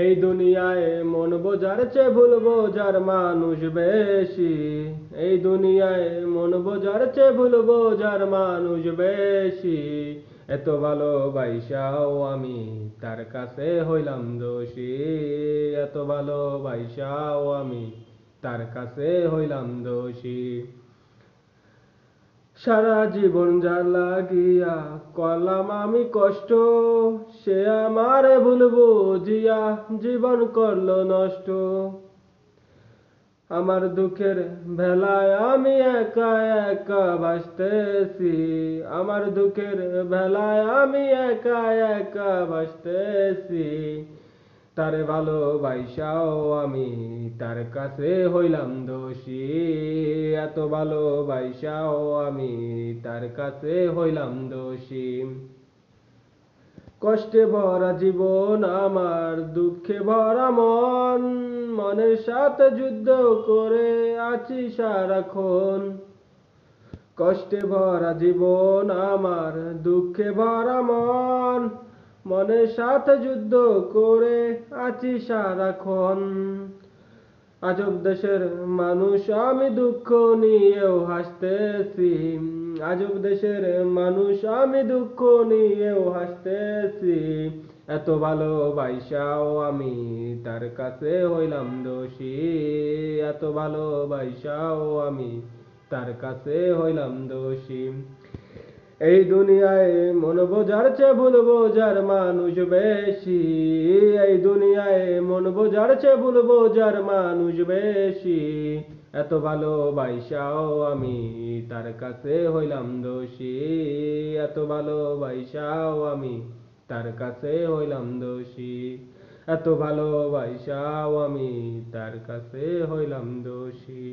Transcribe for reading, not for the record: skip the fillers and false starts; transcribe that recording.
এই দুনিয়ায় মন বোঝার চেয়ে ভুল বোঝার মানুষ বেশি। এই দুনিয়ায় মন বোঝার চেয়ে ভুল বোঝার মানুষ বেশি। এত ভালোবাইসাও আমি তার কাছে হইলাম দোষী। এত ভালোবাইসাও আমি তার কাছে হইলাম দোষী। সারা জীবন যার লাগিয়া করলাম আমি কষ্ট, সে আমারে ভুল বুঝিয়া জীবন করলো নষ্ট। আমার দুঃখের ভেলায় আমি একা একা ভাসতেছি। আমার দুঃখের ভেলায় আমি একা একা ভাসতেছি। তারে ভালোবাইসাও আমি তার কাছে হইলাম দোষী। এত ভালোবাইসাও আমি তার কাছে হইলাম দোষী। কষ্টে ভরা জীবন আমার, দুঃখে ভরা মন, মনের সাথে যুদ্ধ করে আছি সারাক্ষণ। কষ্টে ভরা জীবন আমার, দুঃখে ভরা মন, মনের সাথে যুদ্ধ করে আছি সারাক্ষণ। আজব দেশের মানুষ আমি, দুঃখ নিয়েও হাসতেছি। আজব দেশের মানুষ আমি, দুঃখ নিয়েও হাসতেছি। এত ভালোবাইসাও আমি তার কাছে হইলাম দোষী। এত ভালোবাইসাও আমি তার কাছে হইলাম দোষী। এই দুনিয়ায় মন বোঝার চেয়ে ভুল বোঝার মানুষ বেশি। এই দুনিয়ায় মন বোঝার চেয়ে ভুল বোঝার মানুষ বেশি। এত ভালোবাইসাও আমি তার কাছে হইলাম দোষী। এত ভালোবাইসাও আমি তার কাছে হইলাম দোষী। এত ভালোবাইসাও আমি তার কাছে হইলাম দোষী।